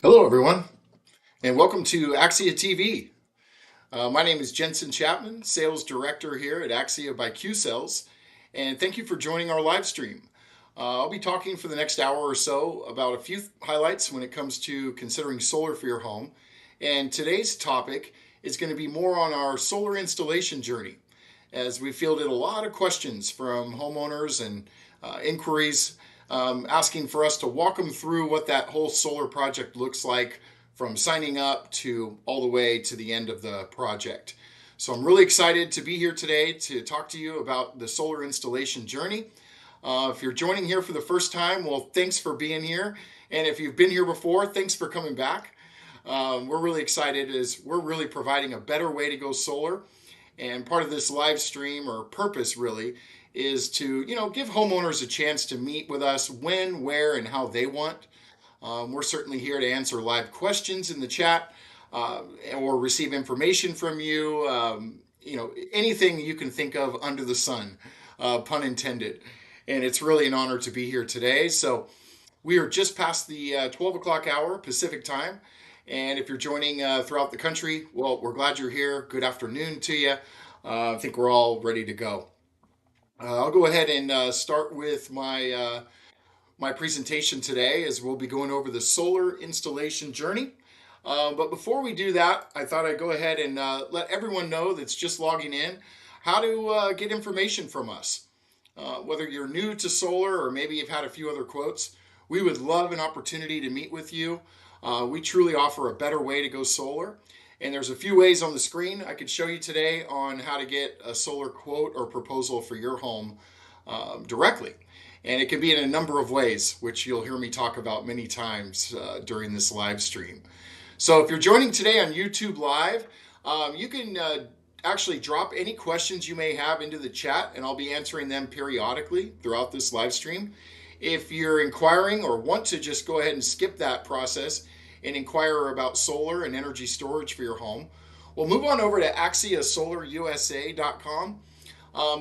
Hello, everyone, and welcome to Axia TV. My name is Jensen Chapman, Sales Director here at Axia by QCells, and thank you for joining our live stream. I'll be talking for the next hour or so about a few highlights when it comes to considering solar for your home. And today's topic is going to be more on our solar installation journey, as we fielded a lot of questions from homeowners and inquiries asking for us to walk them through what that whole solar project looks like from signing up to all the way to the end of the project. So I'm really excited to be here today to talk to you about the solar installation journey. If you're joining here for the first time, well, thanks for being here. And if you've been here before, thanks for coming back. We're really excited as we're really providing a better way to go solar. And part of this live stream, or purpose really, is to give homeowners a chance to meet with us when, where, and how they want. We're certainly here to answer live questions in the chat or receive information from you. Anything you can think of under the sun, pun intended. And it's really an honor to be here today. So we are just past the 12 o'clock hour Pacific time. And if you're joining throughout the country, well, we're glad you're here. Good afternoon to you. I think we're all ready to go. I'll go ahead and start with my presentation today, as we'll be going over the solar installation journey. But before we do that, I thought I'd go ahead and let everyone know that's just logging in how to get information from us. Whether you're new to solar or maybe you've had a few other quotes, we would love an opportunity to meet with you. We truly offer a better way to go solar. And there's a few ways on the screen I could show you today on how to get a solar quote or proposal for your home directly. And it can be in a number of ways, which you'll hear me talk about many times during this live stream. So if you're joining today on YouTube Live, you can actually drop any questions you may have into the chat, and I'll be answering them periodically throughout this live stream. If you're inquiring or want to just go ahead and skip that process and inquire about solar and energy storage for your home, well, move on over to AxiaSolarUSA.com.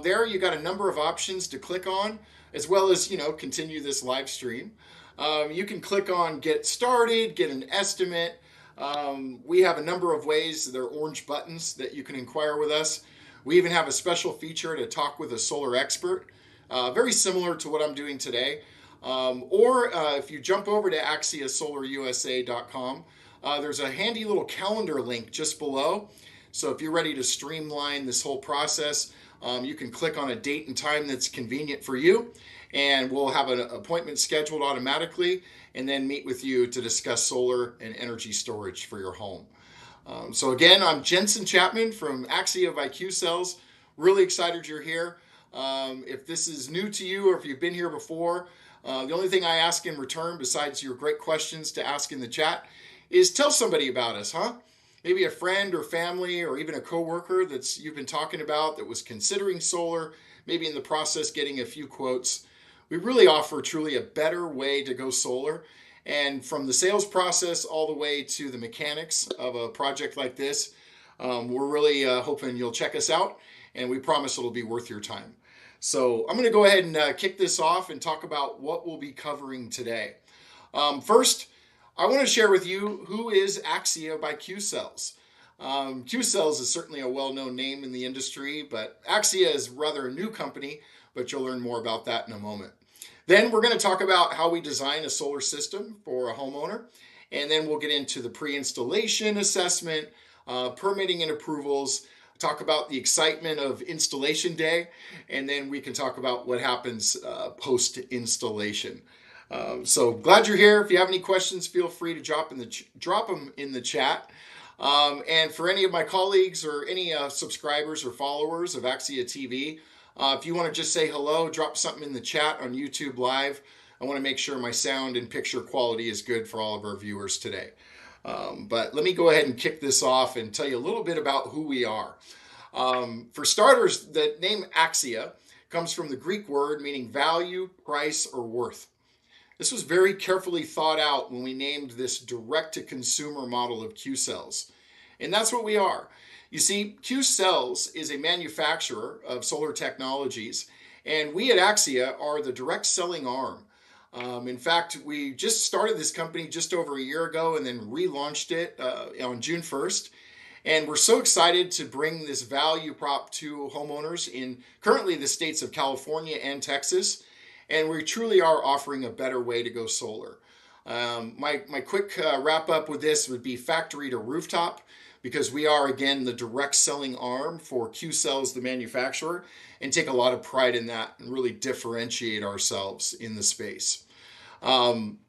There you got a number of options to click on, as well as continue this live stream. You can click on Get Started, get an estimate. We have a number of ways. They're orange buttons that you can inquire with us. We even have a special feature to talk with a solar expert, very similar to what I'm doing today. Or if you jump over to AxiaSolarUSA.com, there's a handy little calendar link just below. So if you're ready to streamline this whole process, you can click on a date and time that's convenient for you, and we'll have an appointment scheduled automatically and then meet with you to discuss solar and energy storage for your home. So again, I'm Jensen Chapman from Axia by QCells. Really excited you're here. If this is new to you or if you've been here before, the only thing I ask in return, besides your great questions to ask in the chat, is tell somebody about us, huh? Maybe a friend or family or even a coworker that you've been talking about that was considering solar, maybe in the process getting a few quotes. We really offer truly a better way to go solar. And from the sales process all the way to the mechanics of a project like this, we're really hoping you'll check us out, and we promise it'll be worth your time. So I'm going to go ahead and kick this off and talk about what we'll be covering today. First, I want to share with you who is Axia by QCells. QCells is certainly a well-known name in the industry, but Axia is rather a new company, but you'll learn more about that in a moment. Then we're going to talk about how we design a solar system for a homeowner, and then we'll get into the pre-installation assessment, permitting and approvals, talk about the excitement of installation day, and then we can talk about what happens post-installation. So glad you're here. If you have any questions, feel free to drop them in the chat. And for any of my colleagues or any subscribers or followers of Axia TV, if you want to just say hello, drop something in the chat on YouTube Live. I want to make sure my sound and picture quality is good for all of our viewers today. But let me go ahead and kick this off and tell you a little bit about who we are. For starters, the name Axia comes from the Greek word meaning value, price, or worth. This was very carefully thought out when we named this direct-to-consumer model of QCells. And that's what we are. You see, QCells is a manufacturer of solar technologies, and we at Axia are the direct selling arm. In fact, we just started this company just over a year ago and then relaunched it on June 1st. And we're so excited to bring this value prop to homeowners in currently the states of California and Texas. And we truly are offering a better way to go solar. My quick wrap up with this would be factory to rooftop, because we are, again, the direct selling arm for Qcells, the manufacturer, and take a lot of pride in that and really differentiate ourselves in the space. Um,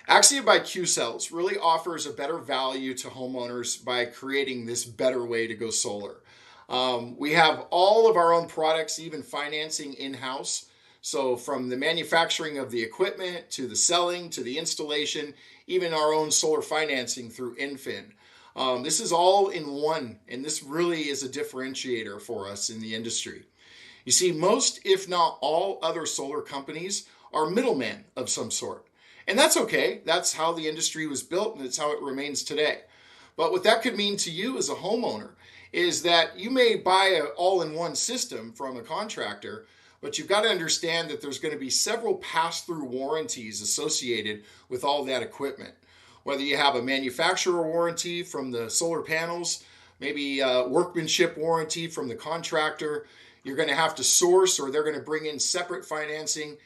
Axia by Qcells really offers a better value to homeowners by creating this better way to go solar. We have all of our own products, even financing in-house. So from the manufacturing of the equipment to the selling to the installation, even our own solar financing through Infin. This is all in one, and this really is a differentiator for us in the industry. You see, most, if not all, other solar companies are middlemen of some sort. And that's okay. That's how the industry was built, and it's how it remains today. But what that could mean to you as a homeowner is that you may buy an all-in-one system from a contractor, but you've got to understand that there's going to be several pass-through warranties associated with all that equipment. Whether you have a manufacturer warranty from the solar panels, maybe a workmanship warranty from the contractor, you're going to have to source, or they're going to bring in separate financing.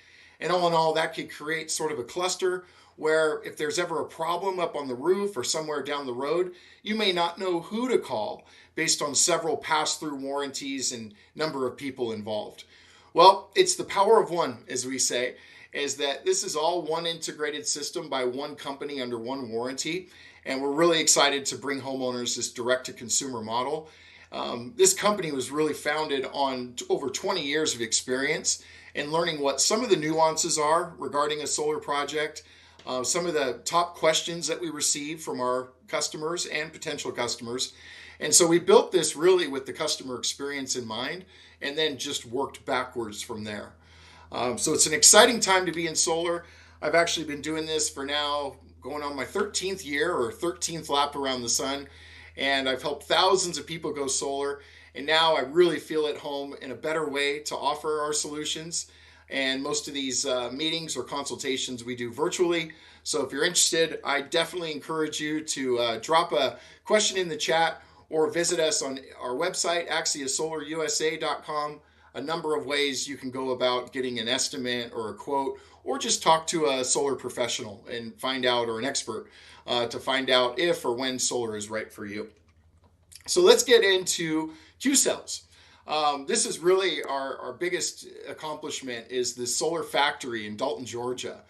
And all in all, that could create sort of a cluster where if there's ever a problem up on the roof or somewhere down the road, you may not know who to call based on several pass-through warranties and number of people involved. Well, it's the power of one, as we say, is that this is all one integrated system by one company under one warranty. And we're really excited to bring homeowners this direct-to-consumer model. This company was really founded on over 20 years of experience and learning what some of the nuances are regarding a solar project, some of the top questions that we receive from our customers and potential customers. And so we built this really with the customer experience in mind, and then just worked backwards from there. So it's an exciting time to be in solar. I've actually been doing this for now going on my 13th year or 13th lap around the sun, and I've helped thousands of people go solar. And now I really feel at home in a better way to offer our solutions. And most of these meetings or consultations we do virtually. So if you're interested, I definitely encourage you to drop a question in the chat or visit us on our website, axiasolarusa.com. A number of ways you can go about getting an estimate or a quote, or just talk to a solar professional and find out, or an expert, to find out if or when solar is right for you. So let's get into Qcells. This is really our biggest accomplishment, is the solar factory in Dalton, Georgia.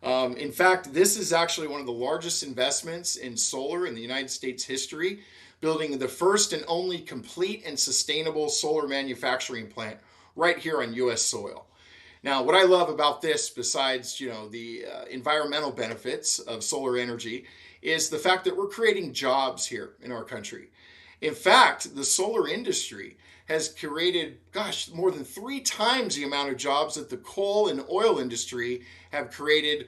In fact, this is actually one of the largest investments in solar in the United States history, building the first and only complete and sustainable solar manufacturing plant right here on U.S. soil. Now, what I love about this, besides the environmental benefits of solar energy, is the fact that we're creating jobs here in our country. In fact, the solar industry has created, more than 3 times the amount of jobs that the coal and oil industry have created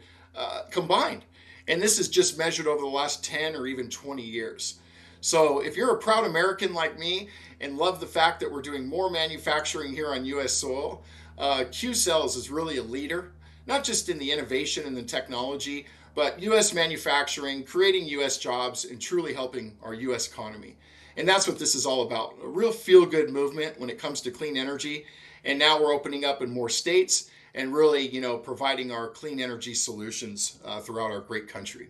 combined. And this is just measured over the last 10 or even 20 years. So if you're a proud American like me and love the fact that we're doing more manufacturing here on U.S. soil, Qcells is really a leader, not just in the innovation and the technology, but U.S. manufacturing, creating U.S. jobs, and truly helping our U.S. economy. And that's what this is all about, a real feel-good movement when it comes to clean energy. And now we're opening up in more states and really, providing our clean energy solutions throughout our great country.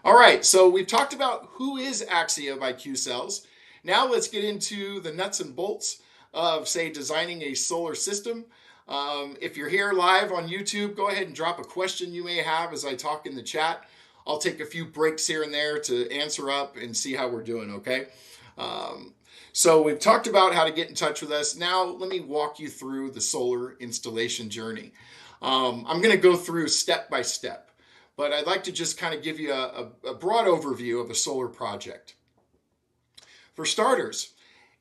All right, so we've talked about who is Axia by Qcells. Now let's get into the nuts and bolts of, say, designing a solar system. If you're here live on YouTube, go ahead and drop a question you may have as I talk in the chat. I'll take a few breaks here and there to answer up and see how we're doing, okay? So we've talked about how to get in touch with us. Now let me walk you through the solar installation journey. I'm going to go through step by step, but I'd like to just kind of give you a broad overview of a solar project. For starters,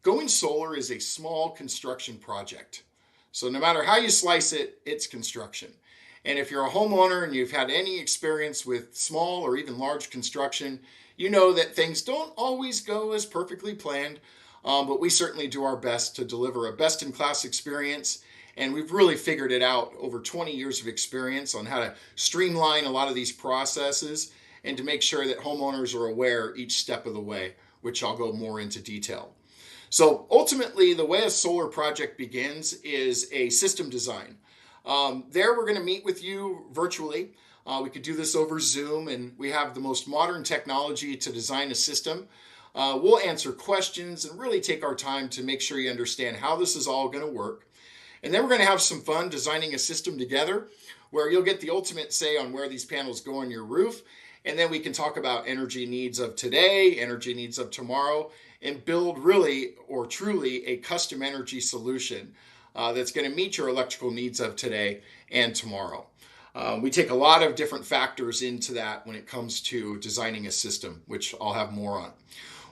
going solar is a small construction project. So no matter how you slice it, it's construction. And if you're a homeowner and you've had any experience with small or even large construction, you know that things don't always go as perfectly planned, but we certainly do our best to deliver a best-in-class experience And we've really figured it out over 20 years of experience on how to streamline a lot of these processes and to make sure that homeowners are aware each step of the way, which I'll go more into detail. So ultimately, the way a solar project begins is a system design. There, we're going to meet with you virtually. We could do this over Zoom, and we have the most modern technology to design a system. We'll answer questions and really take our time to make sure you understand how this is all going to work. And then we're going to have some fun designing a system together where you'll get the ultimate say on where these panels go on your roof. And then we can talk about energy needs of today, energy needs of tomorrow, and build really or truly a custom energy solution that's going to meet your electrical needs of today and tomorrow. We take a lot of different factors into that when it comes to designing a system, which I'll have more on.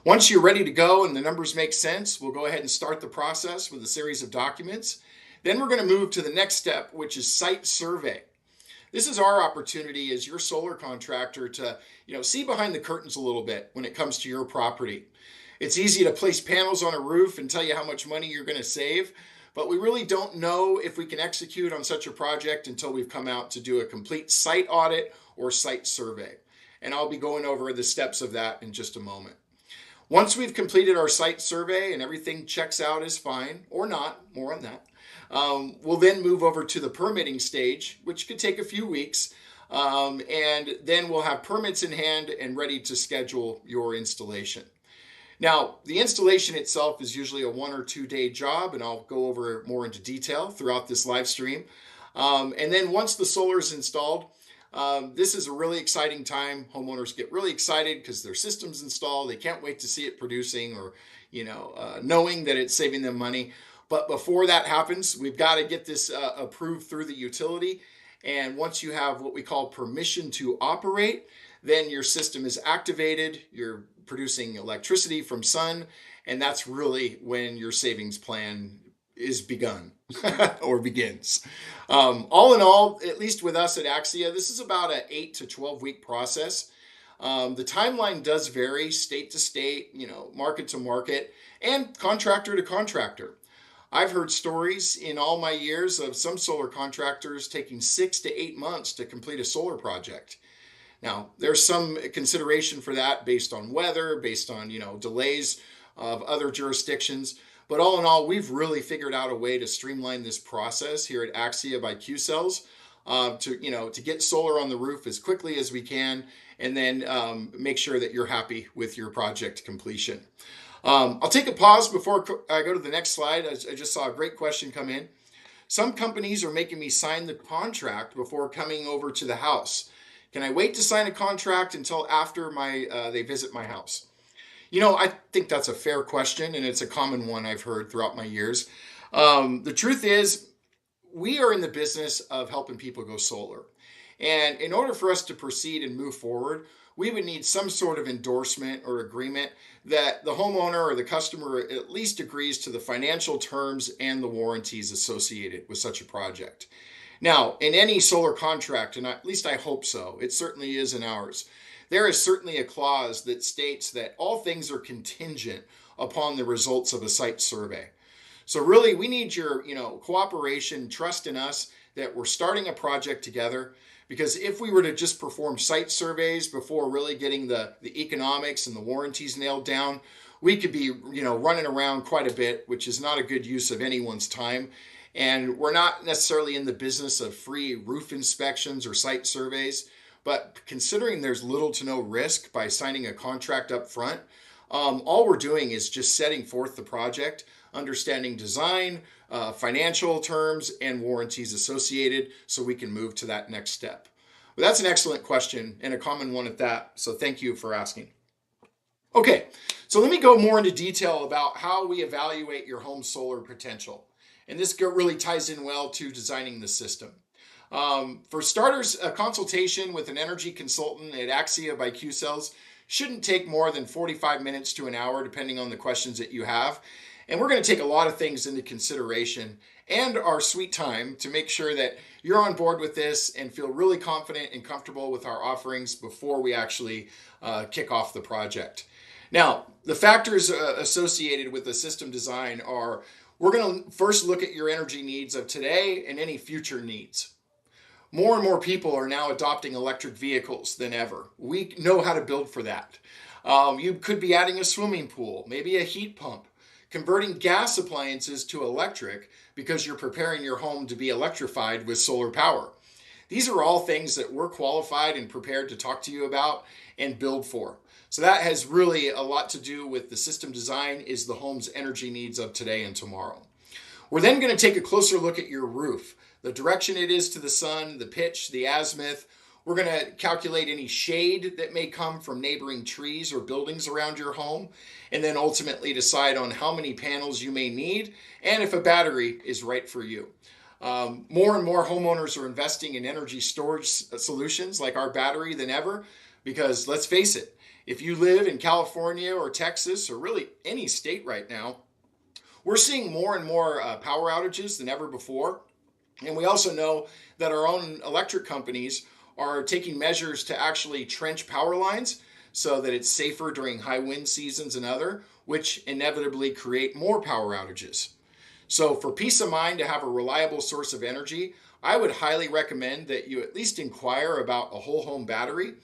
Once you're ready to go and the numbers make sense, we'll go ahead and start the process with a series of documents. Then we're going to move to the next step, which is site survey. This is our opportunity as your solar contractor to, see behind the curtains a little bit when it comes to your property. It's easy to place panels on a roof and tell you how much money you're going to save, but we really don't know if we can execute on such a project until we've come out to do a complete site audit or site survey. And I'll be going over the steps of that in just a moment. Once we've completed our site survey and everything checks out as fine, or not, more on that, we'll then move over to the permitting stage, which could take a few weeks, and then we'll have permits in hand and ready to schedule your installation. Now, the installation itself is usually a 1 or 2 day job, and I'll go over more into detail throughout this live stream. And then once the solar is installed, this is a really exciting time. Homeowners get really excited because their system's installed. They can't wait to see it producing or, knowing that it's saving them money. But before that happens, we've got to get this approved through the utility. And once you have what we call permission to operate, then your system is activated. You're producing electricity from sun, and that's really when your savings plan is begun or begins. All in all, at least with us at Axia, this is about an 8 to 12 week process. The timeline does vary state to state, market to market, and contractor to contractor. I've heard stories in all my years of some solar contractors taking 6 to 8 months to complete a solar project. Now, there's some consideration for that based on weather, based on, delays of other jurisdictions. But all in all, we've really figured out a way to streamline this process here at Axia by Qcells to get solar on the roof as quickly as we can, and then make sure that you're happy with your project completion. I'll take a pause before I go to the next slide. I just saw a great question come in. Some companies are making me sign the contract before coming over to the house. Can I wait to sign a contract until after they visit my house? I think that's a fair question, and it's a common one I've heard throughout my years. The truth is, we are in the business of helping people go solar. And in order for us to proceed and move forward, we would need some sort of endorsement or agreement that the homeowner or the customer at least agrees to the financial terms and the warranties associated with such a project. Now, in any solar contract, and at least I hope so, it certainly is in ours, there is certainly a clause that states that all things are contingent upon the results of a site survey. So really, we need your, cooperation, trust in us that we're starting a project together. Because if we were to just perform site surveys before really getting the economics and the warranties nailed down, we could be, running around quite a bit, which is not a good use of anyone's time. And we're not necessarily in the business of free roof inspections or site surveys. But considering there's little to no risk by signing a contract up front, all we're doing is just setting forth the project, understanding design, financial terms, and warranties associated so we can move to that next step. But that's an excellent question and a common one at that, so thank you for asking. Okay, so let me go more into detail about how we evaluate your home solar potential. And this really ties in well to designing the system. For starters, a consultation with an energy consultant at Axia by Qcells shouldn't take more than 45 minutes to an hour, depending on the questions that you have. And we're going to take a lot of things into consideration and our sweet time to make sure that you're on board with this and feel really confident and comfortable with our offerings before we actually kick off the project. Now, the factors associated with the system design are We're going to first look at your energy needs of today and any future needs. More and more people are now adopting electric vehicles than ever. We know how to build for that. You could be adding a swimming pool, maybe a heat pump, converting gas appliances to electric because you're preparing your home to be electrified with solar power. These are all things that we're qualified and prepared to talk to you about and build for. So that has really a lot to do with the system design is the home's energy needs of today and tomorrow. We're then going to take a closer look at your roof, the direction it is to the sun, the pitch, the azimuth. We're going to calculate any shade that may come from neighboring trees or buildings around your home, and then ultimately decide on how many panels you may need and if a battery is right for you. More and more homeowners are investing in energy storage solutions like our battery than ever, because let's face it, if you live in California or Texas or really any state right now, we're seeing more and more power outages than ever before. And we also know that our own electric companies are taking measures to actually trench power lines so that it's safer during high wind seasons and other, which inevitably create more power outages. So for peace of mind to have a reliable source of energy, I would highly recommend that you at least inquire about a whole home battery,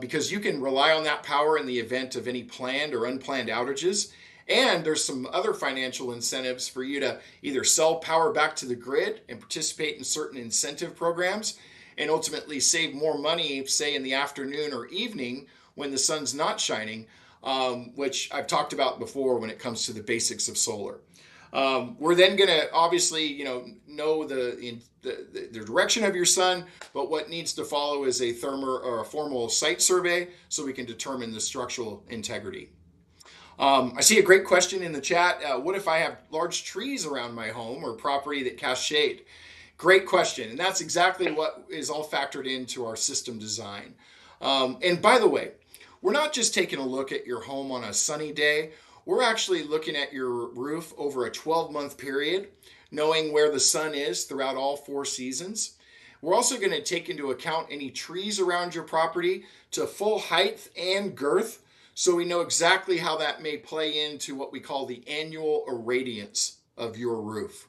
because you can rely on that power in the event of any planned or unplanned outages. And there's some other financial incentives for you to either sell power back to the grid and participate in certain incentive programs and ultimately save more money, say in the afternoon or evening when the sun's not shining, which I've talked about before when it comes to the basics of solar. We're then going to obviously, know the direction of your sun, but what needs to follow is a a formal site survey so we can determine the structural integrity. I see a great question in the chat. What if I have large trees around my home or property that cast shade? Great question. And that's exactly what is all factored into our system design. And by the way, we're not just taking a look at your home on a sunny day. We're actually looking at your roof over a 12-month period, knowing where the sun is throughout all 4 seasons. We're also going to take into account any trees around your property to full height and girth, so we know exactly how that may play into what we call the annual irradiance of your roof.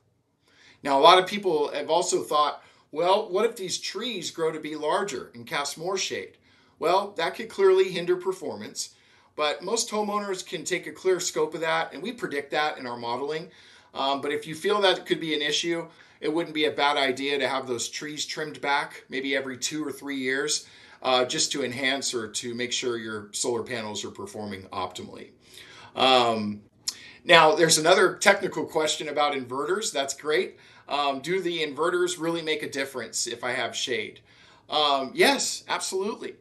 Now, a lot of people have also thought, well, what if these trees grow to be larger and cast more shade? Well, that could clearly hinder performance, but most homeowners can take a clear scope of that, and we predict that in our modeling. But if you feel that it could be an issue, it wouldn't be a bad idea to have those trees trimmed back maybe every 2 or 3 years, just to enhance or to make sure your solar panels are performing optimally. Now, there's another technical question about inverters. That's great. Do the inverters really make a difference if I have shade? Yes, absolutely.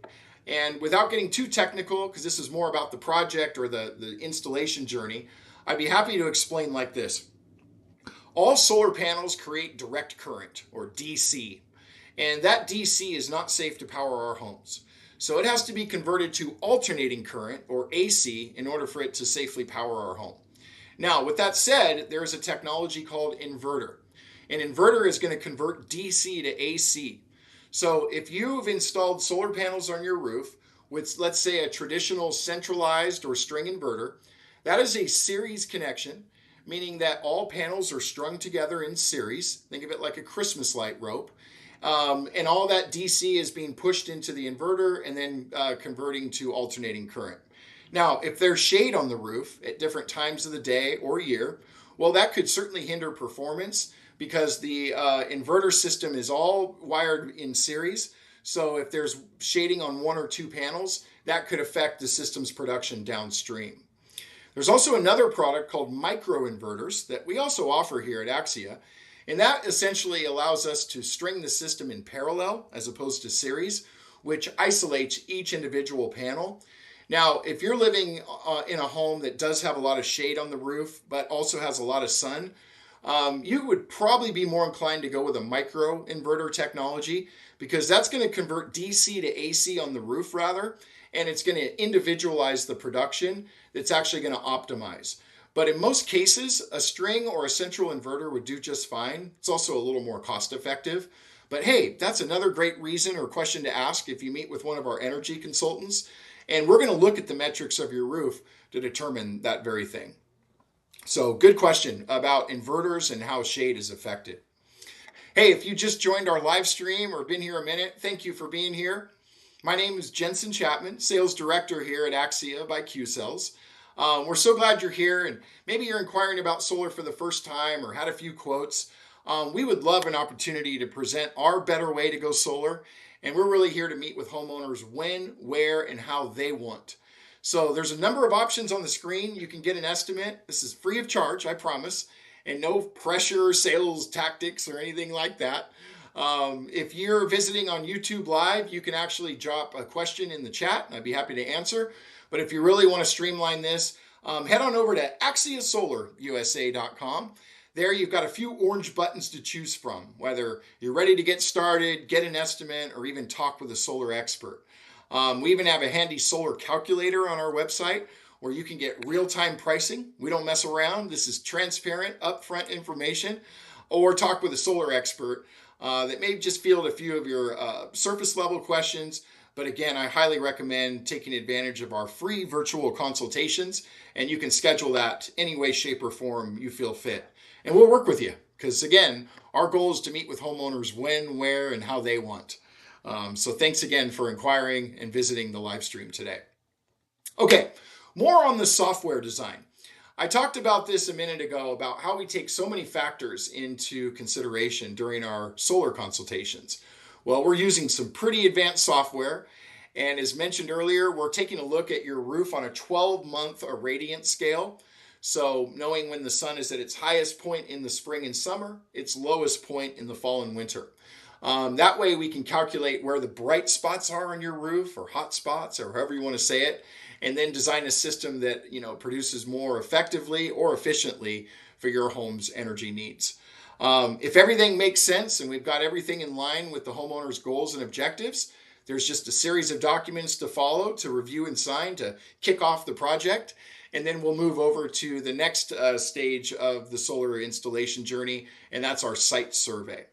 And without getting too technical, because this is more about the project or the installation journey, I'd be happy to explain like this. All solar panels create direct current, or DC. And that DC is not safe to power our homes. So it has to be converted to alternating current, or AC, in order for it to safely power our home. Now, with that said, there is a technology called inverter. An inverter is going to convert DC to AC. So if you've installed solar panels on your roof with, let's say, a traditional centralized or string inverter, that is a series connection, meaning that all panels are strung together in series. Think of it like a Christmas light rope. And all that DC is being pushed into the inverter and then converting to alternating current. Now, if there's shade on the roof at different times of the day or year, well, that could certainly hinder performance because the inverter system is all wired in series. So if there's shading on 1 or 2 panels, that could affect the system's production downstream. There's also another product called microinverters that we also offer here at Axia. And that essentially allows us to string the system in parallel as opposed to series, which isolates each individual panel. Now, if you're living in a home that does have a lot of shade on the roof, but also has a lot of sun, you would probably be more inclined to go with a micro inverter technology because that's going to convert DC to AC on the roof rather, and it's going to individualize the production that's actually going to optimize. But in most cases, a string or a central inverter would do just fine. It's also a little more cost effective. But hey, that's another great reason or question to ask if you meet with one of our energy consultants. And we're going to look at the metrics of your roof to determine that very thing. So good question about inverters and how shade is affected. Hey, if you just joined our live stream or been here a minute, thank you for being here. My name is Jensen Chapman, Sales Director here at Axia by Qcells. We're so glad you're here, and maybe you're inquiring about solar for the first time or had a few quotes. We would love an opportunity to present our better way to go solar, and we're really here to meet with homeowners when, where, and how they want. So there's a number of options on the screen. You can get an estimate. This is free of charge, I promise, and no pressure, sales tactics, or anything like that. If you're visiting on YouTube Live, you can actually drop a question in the chat, and I'd be happy to answer. But if you really want to streamline this, head on over to AxiaSolarUSA.com. There you've got a few orange buttons to choose from, whether you're ready to get started, get an estimate, or even talk with a solar expert. We even have a handy solar calculator on our website where you can get real-time pricing. We don't mess around. This is transparent, upfront information. Or talk with a solar expert that may just field a few of your surface level questions. But again, I highly recommend taking advantage of our free virtual consultations, and you can schedule that any way, shape, or form you feel fit. And we'll work with you because, again, our goal is to meet with homeowners when, where, and how they want. So thanks again for inquiring and visiting the live stream today. Okay, more on the software design. I talked about this a minute ago about how we take so many factors into consideration during our solar consultations. Well, we're using some pretty advanced software, and as mentioned earlier, we're taking a look at your roof on a 12-month irradiance scale. So knowing when the sun is at its highest point in the spring and summer, its lowest point in the fall and winter. That way we can calculate where the bright spots are on your roof, or hot spots, or however you want to say it, and then design a system that produces more effectively or efficiently for your home's energy needs. If everything makes sense and we've got everything in line with the homeowner's goals and objectives, there's just a series of documents to follow, to review and sign, to kick off the project. And then we'll move over to the next stage of the solar installation journey, and that's our site survey.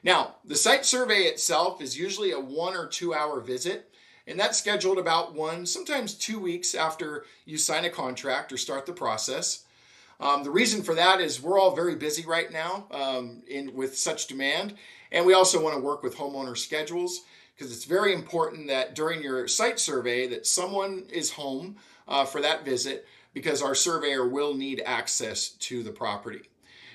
Now, the site survey itself is usually a 1 or 2 hour visit, and that's scheduled about 1, sometimes 2 weeks after you sign a contract or start the process. The reason for that is we're all very busy right now with such demand, and we also want to work with homeowner schedules because it's very important that during your site survey that someone is home for that visit, because our surveyor will need access to the property.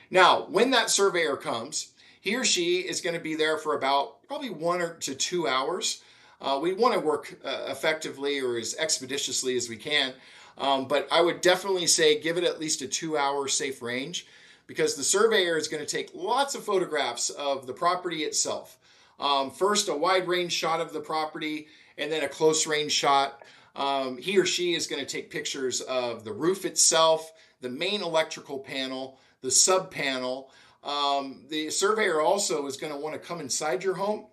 Now, when that surveyor comes, he or she is going to be there for about probably 1 to 2 hours. We want to work effectively or as expeditiously as we can, but I would definitely say give it at least a 2 hour safe range, because the surveyor is going to take lots of photographs of the property itself. First, a wide range shot of the property, and then a close range shot. He or she is going to take pictures of the roof itself, the main electrical panel, the sub panel. The surveyor also is going to want to come inside your home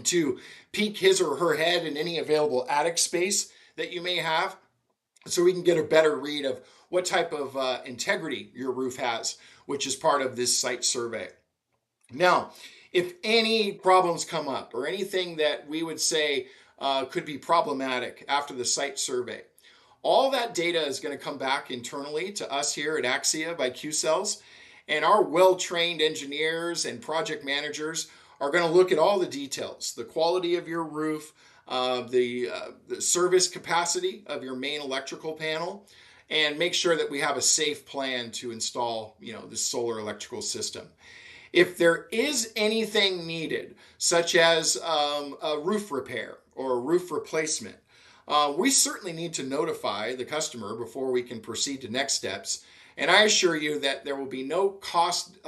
to peek his or her head in any available attic space that you may have, so we can get a better read of what type of integrity your roof has, which is part of this site survey. Now, if any problems come up or anything that we would say could be problematic after the site survey, all that data is going to come back internally to us here at Axia by Qcells, and our well-trained engineers and project managers are going to look at all the details, the quality of your roof, the service capacity of your main electrical panel, and make sure that we have a safe plan to install, the solar electrical system. If there is anything needed, such as a roof repair or a roof replacement, we certainly need to notify the customer before we can proceed to next steps. And I assure you that there will be no cost,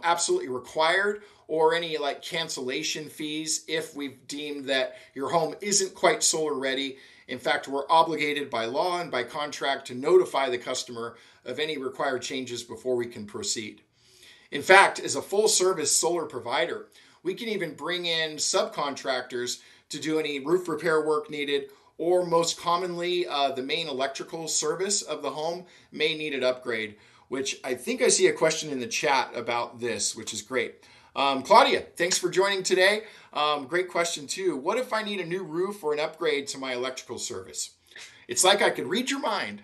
absolutely required, or any cancellation fees if we've deemed that your home isn't quite solar ready. In fact, we're obligated by law and by contract to notify the customer of any required changes before we can proceed. In fact, as a full service solar provider, we can even bring in subcontractors to do any roof repair work needed, or most commonly, the main electrical service of the home may need an upgrade, which I think I see a question in the chat about this, which is great. Claudia, thanks for joining today. Great question too. What if I need a new roof or an upgrade to my electrical service? It's like I could read your mind.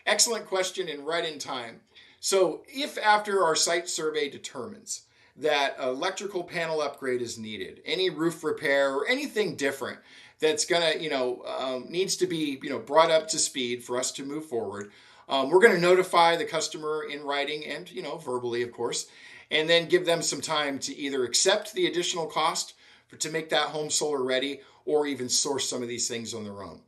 Excellent question and right in time. So, if after our site survey determines that electrical panel upgrade is needed, any roof repair or anything different that's gonna, needs to be, brought up to speed for us to move forward, we're going to notify the customer in writing and, verbally, of course, and then give them some time to either accept the additional cost to make that home solar ready or even source some of these things on their own.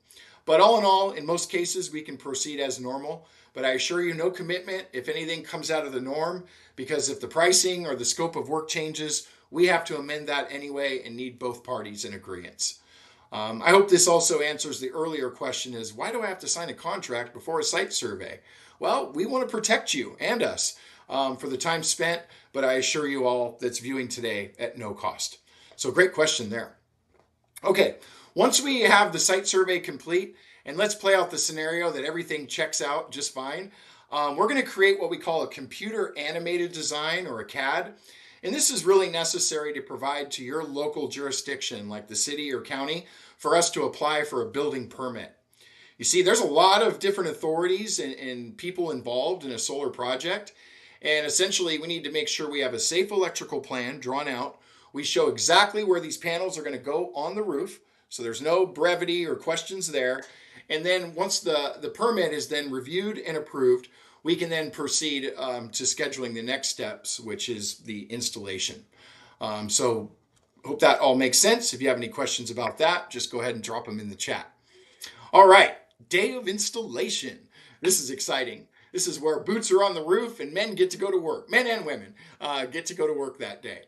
But all in all, in most cases, we can proceed as normal. But I assure you, no commitment if anything comes out of the norm, because if the pricing or the scope of work changes, we have to amend that anyway and need both parties in agreement. I hope this also answers the earlier question is, why do I have to sign a contract before a site survey? Well, we want to protect you and us for the time spent, but I assure you all that's viewing today at no cost. So great question there. Okay, once we have the site survey complete, and let's play out the scenario that everything checks out just fine, we're going to create what we call a computer animated design, or a CAD. And this is really necessary to provide to your local jurisdiction, like the city or county, for us to apply for a building permit. You see, there's a lot of different authorities and people involved in a solar project. And essentially, we need to make sure we have a safe electrical plan drawn out. We show exactly where these panels are going to go on the roof, so there's no brevity or questions there. And then once the permit is then reviewed and approved, we can then proceed to scheduling the next steps, which is the installation. So hope that all makes sense. If you have any questions about that, just go ahead and drop them in the chat. All right, day of installation. This is exciting. This is where boots are on the roof and men get to go to work. Men and women get to go to work that day.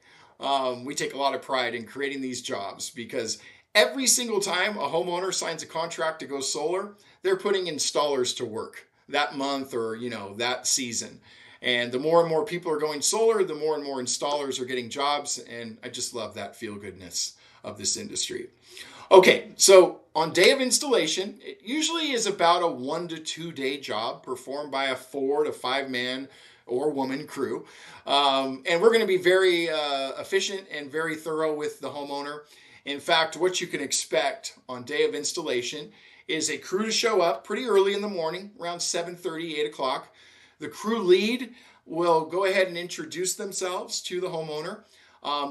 We take a lot of pride in creating these jobs because every single time a homeowner signs a contract to go solar, they're putting installers to work that month or, that season. And the more and more people are going solar, the more and more installers are getting jobs. And I just love that feel goodness of this industry. Okay, so on day of installation, it usually is about a 1 to 2 day job performed by a 4 to 5 man or woman crew. And we're going to be very efficient and very thorough with the homeowner. In fact, what you can expect on day of installation is a crew to show up pretty early in the morning, around 7:30, 8 o'clock. The crew lead will go ahead and introduce themselves to the homeowner.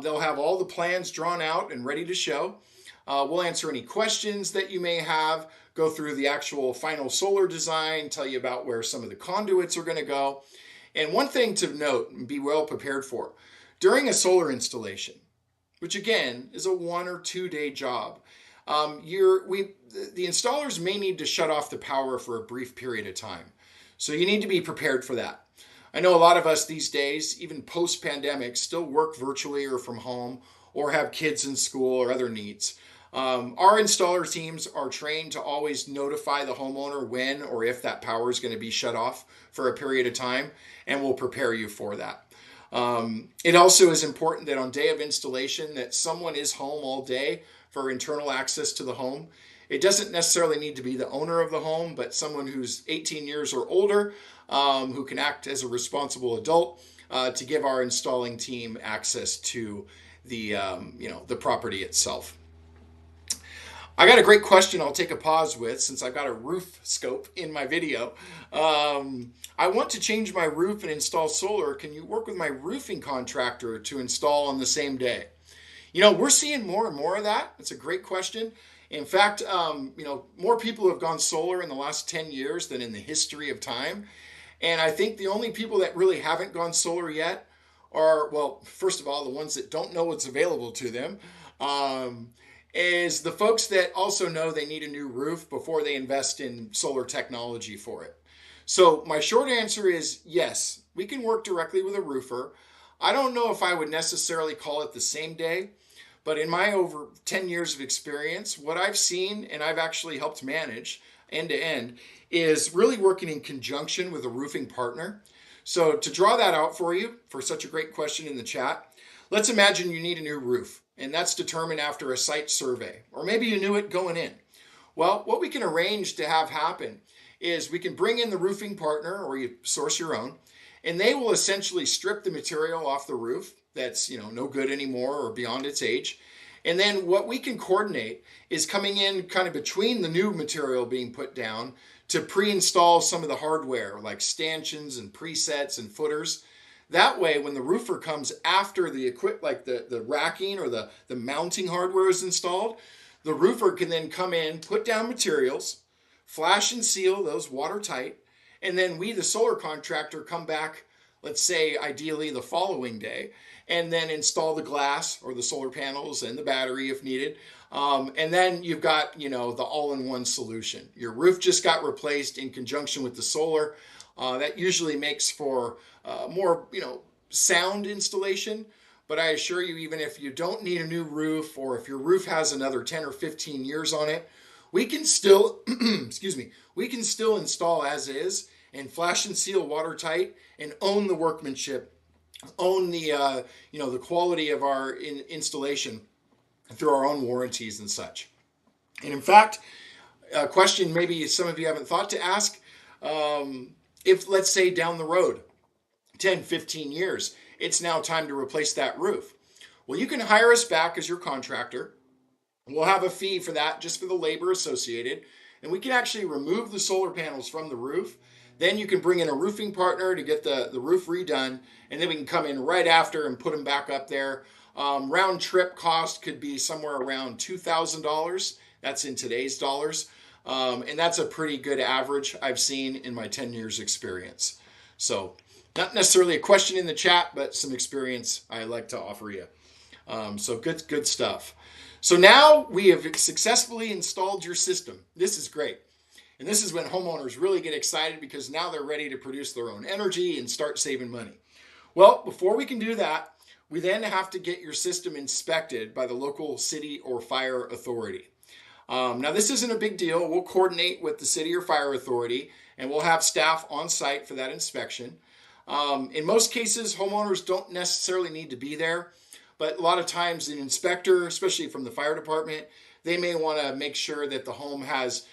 They'll have all the plans drawn out and ready to show. We'll answer any questions that you may have, go through the actual final solar design, tell you about where some of the conduits are going to go. And one thing to note and be well prepared for, during a solar installation, which again is a 1 or 2 day job, the installers may need to shut off the power for a brief period of time. So you need to be prepared for that. I know a lot of us these days, even post-pandemic, still work virtually or from home or have kids in school or other needs. Our installer teams are trained to always notify the homeowner when or if that power is going to be shut off for a period of time, and we'll prepare you for that. It also is important that on day of installation that someone is home all day for internal access to the home. It doesn't necessarily need to be the owner of the home, but someone who's 18 years or older who can act as a responsible adult to give our installing team access to the property itself. I got a great question I'll take a pause with since I've got a roof scope in my video. I want to change my roof and install solar. Can you work with my roofing contractor to install on the same day? We're seeing more and more of that. It's a great question. In fact, more people have gone solar in the last 10 years than in the history of time. And I think the only people that really haven't gone solar yet are, well, first of all, the ones that don't know what's available to them, is the folks that also know they need a new roof before they invest in solar technology for it. So my short answer is yes, we can work directly with a roofer. I don't know if I would necessarily call it the same day, but in my over 10 years of experience, what I've seen and I've actually helped manage end to end is really working in conjunction with a roofing partner. So to draw that out for you, for such a great question in the chat, let's imagine you need a new roof, and that's determined after a site survey, or maybe you knew it going in. Well, what we can arrange to have happen is we can bring in the roofing partner, or you source your own, and they will essentially strip the material off the roof that's no good anymore or beyond its age. And then what we can coordinate is coming in kind of between the new material being put down to pre-install some of the hardware like stanchions and presets and footers. That way, when the roofer comes after the like the racking or the mounting hardware is installed, the roofer can then come in, put down materials, flash and seal those watertight, and then we, the solar contractor, come back, let's say ideally the following day, and then install the glass or the solar panels and the battery if needed. And then you've got, the all-in-one solution. Your roof just got replaced in conjunction with the solar. That usually makes for more, sound installation. But I assure you, even if you don't need a new roof, or if your roof has another 10 or 15 years on it, we can still, excuse me, we can still install as is and flash and seal watertight and own the workmanship, own the quality of our installation through our own warranties and such. And in fact, a question maybe some of you haven't thought to ask, if let's say down the road, 10, 15 years, it's now time to replace that roof. Well, you can hire us back as your contractor. We'll have a fee for that, just for the labor associated. And we can actually remove the solar panels from the roof. Then you can bring in a roofing partner to get the roof redone. And then we can come in right after and put them back up there. Round trip cost could be somewhere around $2,000. That's in today's dollars. And that's a pretty good average I've seen in my 10 years experience. So not necessarily a question in the chat, but some experience I like to offer you. So good stuff. So now we have successfully installed your system. This is great. And this is when homeowners really get excited, because now they're ready to produce their own energy and start saving money. Well, before we can do that, we then have to get your system inspected by the local city or fire authority. Now, this isn't a big deal. We'll coordinate with the city or fire authority, and we'll have staff on site for that inspection. In most cases, homeowners don't necessarily need to be there, but a lot of times an inspector, especially from the fire department, they may want to make sure that the home has,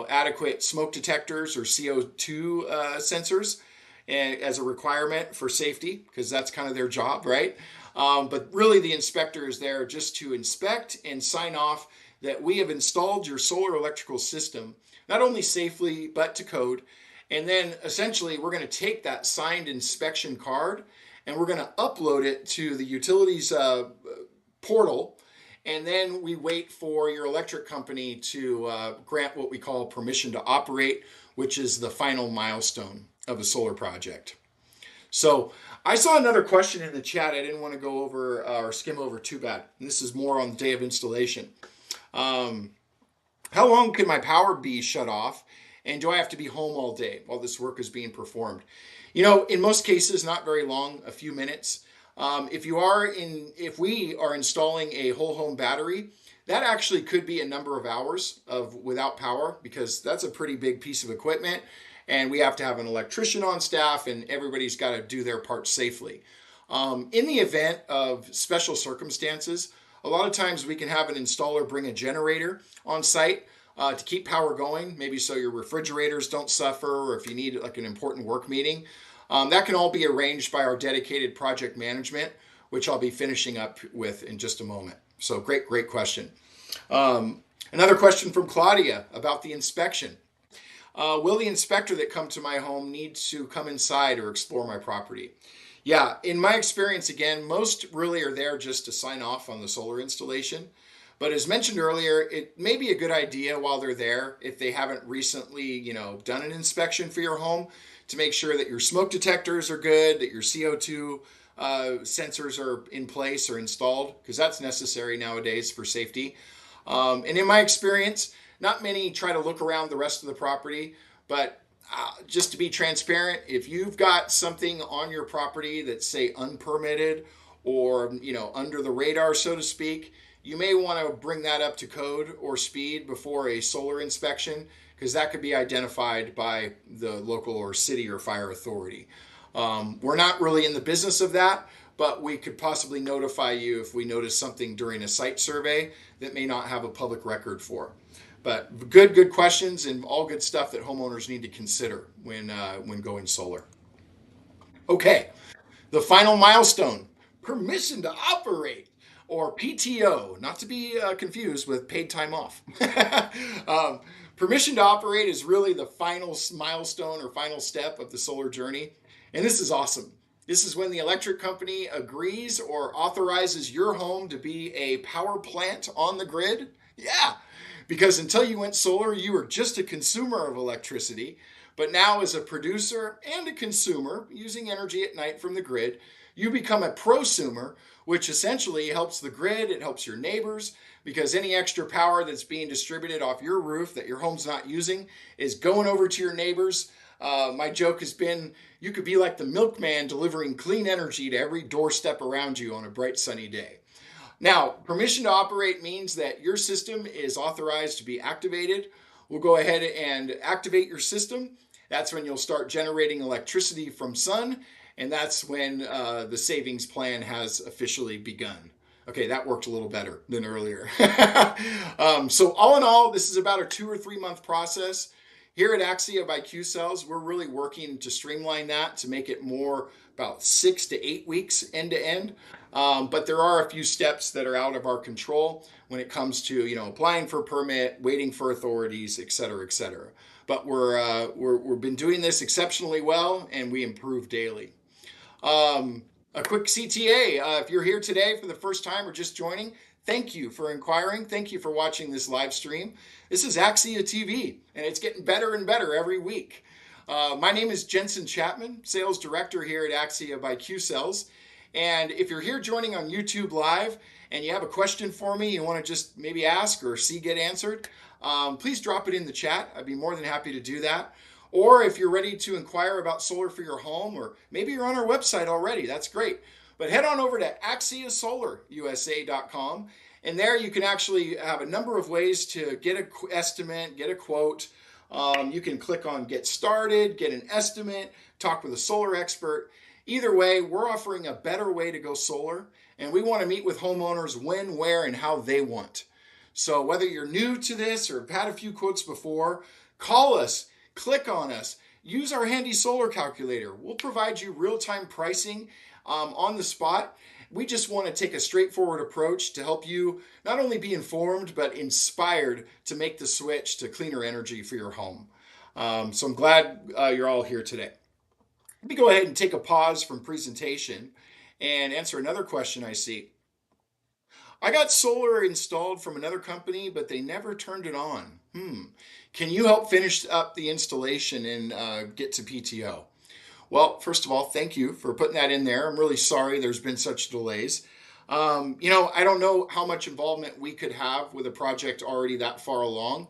adequate smoke detectors or CO2 sensors as a requirement for safety, because that's kind of their job, right? But really the inspector is there just to inspect and sign off that we have installed your solar electrical system, not only safely, but to code. And then essentially we're going to take that signed inspection card and we're going to upload it to the utilities portal. And then we wait for your electric company to grant what we call permission to operate, which is the final milestone of a solar project. So I saw another question in the chat I didn't want to go over or skim over too bad. And this is more on the day of installation. How long can my power be shut off? And do I have to be home all day while this work is being performed? In most cases, not very long, a few minutes. If we are installing a whole home battery, that actually could be a number of hours without power, because that's a pretty big piece of equipment. And we have to have an electrician on staff, and everybody's got to do their part safely. In the event of special circumstances, a lot of times we can have an installer bring a generator on site to keep power going, maybe so your refrigerators don't suffer, or if you need like an important work meeting. That can all be arranged by our dedicated project management, which I'll be finishing up with in just a moment. So great question. Another question from Claudia about the inspection. Will the inspector that come to my home need to come inside or explore my property? Yeah, in my experience, again, most really are there just to sign off on the solar installation. But as mentioned earlier, it may be a good idea while they're there, if they haven't recently, done an inspection for your home, to make sure that your smoke detectors are good, that your CO2 sensors are in place or installed, because that's necessary nowadays for safety. And in my experience, not many try to look around the rest of the property, but just to be transparent, if you've got something on your property that's, say, unpermitted or, under the radar, so to speak, you may want to bring that up to code or speed before a solar inspection, because that could be identified by the local or city or fire authority. We're not really in the business of that, but we could possibly notify you if we notice something during a site survey that may not have a public record for. But good questions, and all good stuff that homeowners need to consider when going solar. Okay, the final milestone, permission to operate. or PTO, not to be confused with paid time off. um, Permission to operate is really the final milestone or final step of the solar journey. And this is awesome. This is when the electric company agrees or authorizes your home to be a power plant on the grid. Yeah, because until you went solar, you were just a consumer of electricity. But now, as a producer and a consumer using energy at night from the grid, you become a prosumer, which essentially helps the grid, it helps your neighbors, because any extra power that's being distributed off your roof that your home's not using is going over to your neighbors. My joke has been you could be like the milkman delivering clean energy to every doorstep around you on a bright sunny day. Now, permission to operate means that your system is authorized to be activated. We'll go ahead and activate your system. That's when you'll start generating electricity from sun, and that's when the savings plan has officially begun. Okay, that worked a little better than earlier. So all in all, this is about a 2 or 3 month process. Here at Axia by Qcells, we're really working to streamline that to make it more about 6 to 8 weeks end to end. But there are a few steps that are out of our control when it comes to applying for a permit, waiting for authorities, et cetera, et cetera. But we've been doing this exceptionally well, and we improve daily. A quick CTA, if you're here today for the first time or just joining, thank you for inquiring. Thank you for watching this live stream. This is Axia TV, and it's getting better and better every week. My name is Jensen Chapman, Sales Director here at Axia by Qcells. And if you're here joining on YouTube Live and you have a question for me, you want to just maybe ask or see get answered, please drop it in the chat. I'd be more than happy to do that. Or if you're ready to inquire about solar for your home, or maybe you're on our website already, that's great. But head on over to AxiaSolarUSA.com, and there you can actually have a number of ways to get an estimate, get a quote. You can click on Get Started, get an estimate, talk with a solar expert. Either way, we're offering a better way to go solar, and we want to meet with homeowners when, where, and how they want. So whether you're new to this or have had a few quotes before, call us. Click on us. Use our handy solar calculator. We'll provide you real-time pricing on the spot. We just want to take a straightforward approach to help you not only be informed, but inspired to make the switch to cleaner energy for your home. So I'm glad you're all here today. Let me go ahead and take a pause from presentation and answer another question I see. I got solar installed from another company, but they never turned it on. Can you help finish up the installation and get to PTO? Well, first of all, thank you for putting that in there. I'm really sorry there's been such delays. I don't know how much involvement we could have with a project already that far along.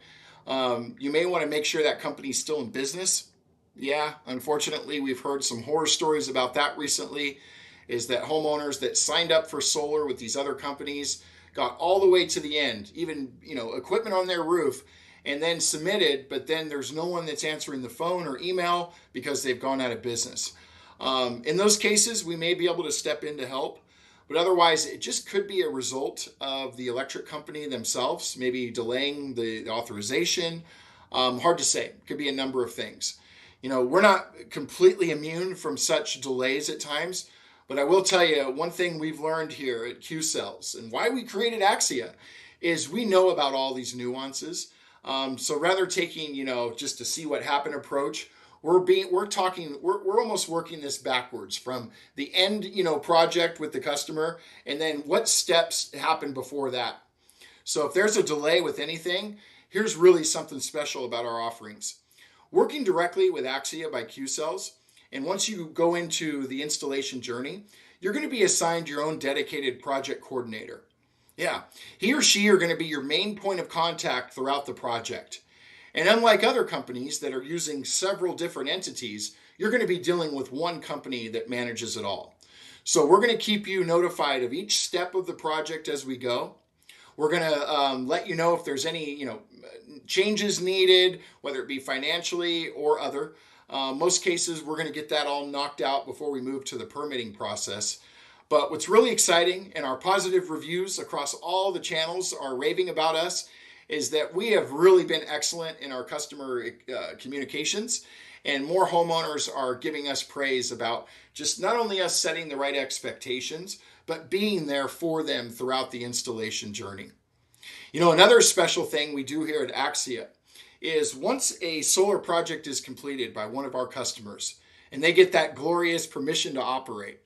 You may want to make sure that company's still in business. Yeah, unfortunately, we've heard some horror stories about that recently, is that homeowners that signed up for solar with these other companies got all the way to the end, even, equipment on their roof, and then submitted, but then there's no one that's answering the phone or email because they've gone out of business. In those cases, we may be able to step in to help, but otherwise it just could be a result of the electric company themselves, maybe delaying the authorization. Hard to say. It could be a number of things. We're not completely immune from such delays at times, but I will tell you one thing we've learned here at Qcells and why we created Axia is we know about all these nuances. So rather taking, just to see what happened approach, we're almost working this backwards from the end, project with the customer, and then what steps happen before that. So if there's a delay with anything, here's really something special about our offerings. Working directly with Axia by Qcells, and once you go into the installation journey, you're going to be assigned your own dedicated project coordinator. Yeah, he or she are going to be your main point of contact throughout the project. And unlike other companies that are using several different entities, you're going to be dealing with one company that manages it all. So we're going to keep you notified of each step of the project as we go. We're going to let you know if there's any, changes needed, whether it be financially or other. Most cases, we're going to get that all knocked out before we move to the permitting process. But what's really exciting, and our positive reviews across all the channels are raving about us, is that we have really been excellent in our customer communications, and more homeowners are giving us praise about just not only us setting the right expectations, but being there for them throughout the installation journey. Another special thing we do here at Axia is once a solar project is completed by one of our customers and they get that glorious permission to operate,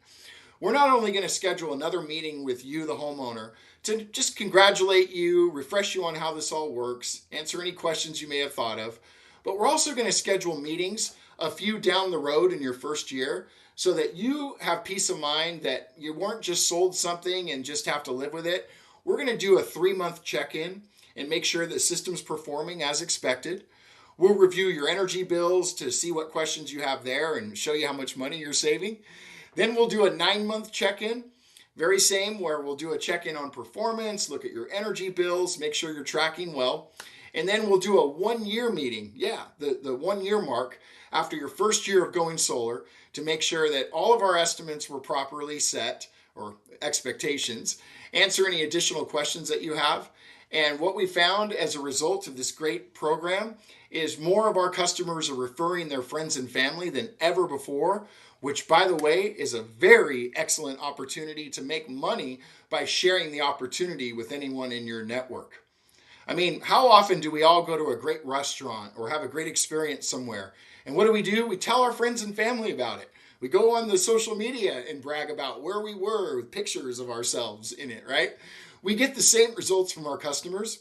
we're not only going to schedule another meeting with you, the homeowner, to just congratulate you, refresh you on how this all works, answer any questions you may have thought of, but we're also going to schedule meetings a few down the road in your first year so that you have peace of mind that you weren't just sold something and just have to live with it. We're going to do a 3-month check-in and make sure the system's performing as expected. We'll review your energy bills to see what questions you have there and show you how much money you're saving. Then we'll do a 9-month check-in, very same, where we'll do a check-in on performance, look at your energy bills, make sure you're tracking well. And then we'll do a 1-year meeting, the 1-year mark after your first year of going solar, to make sure that all of our estimates were properly set, or expectations, answer any additional questions that you have. And what we found as a result of this great program is more of our customers are referring their friends and family than ever before, which, by the way, is a very excellent opportunity to make money by sharing the opportunity with anyone in your network. I mean, how often do we all go to a great restaurant or have a great experience somewhere? And what do? We tell our friends and family about it. We go on the social media and brag about where we were with pictures of ourselves in it, right? We get the same results from our customers.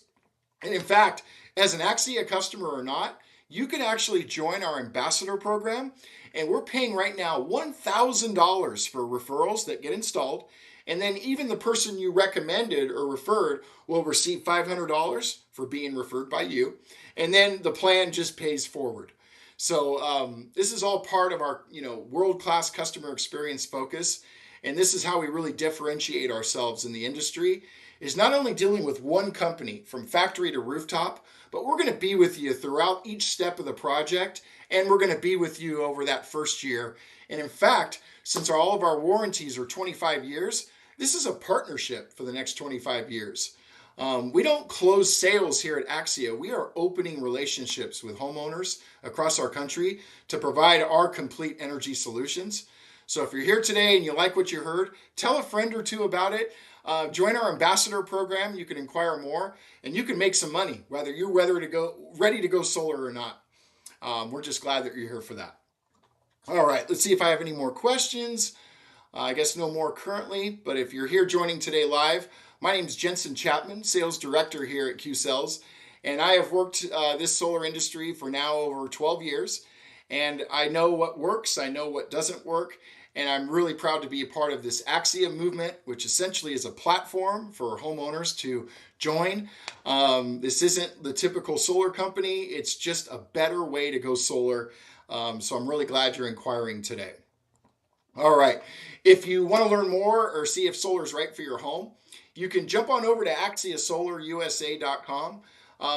And in fact, as an Axia customer or not, you can actually join our ambassador program. And we're paying right now $1,000 for referrals that get installed. And then even the person you recommended or referred will receive $500 for being referred by you. And then the plan just pays forward. So this is all part of our world-class customer experience focus. And this is how we really differentiate ourselves in the industry, is not only dealing with one company from factory to rooftop, but we're going to be with you throughout each step of the project, and we're going to be with you over that first year. And in fact, since all of our warranties are 25 years, this is a partnership for the next 25 years. We don't close sales here at Axia. We are opening relationships with homeowners across our country to provide our complete energy solutions. So if you're here today and you like what you heard, tell a friend or two about it. Join our ambassador program. You can inquire more, and you can make some money, whether you're ready to go solar or not. We're just glad that you're here for that. All right, let's see if I have any more questions. I guess no more currently, but if you're here joining today live, my name is Jensen Chapman, Sales Director here at Qcells, and I have worked this solar industry for now over 12 years, and I know what works, I know what doesn't work, and I'm really proud to be a part of this Axia movement, which essentially is a platform for homeowners to join. This isn't the typical solar company, it's just a better way to go solar, so I'm really glad you're inquiring today. All right, if you want to learn more or see if solar is right for your home, you can jump on over to AxiaSolarUSA.com.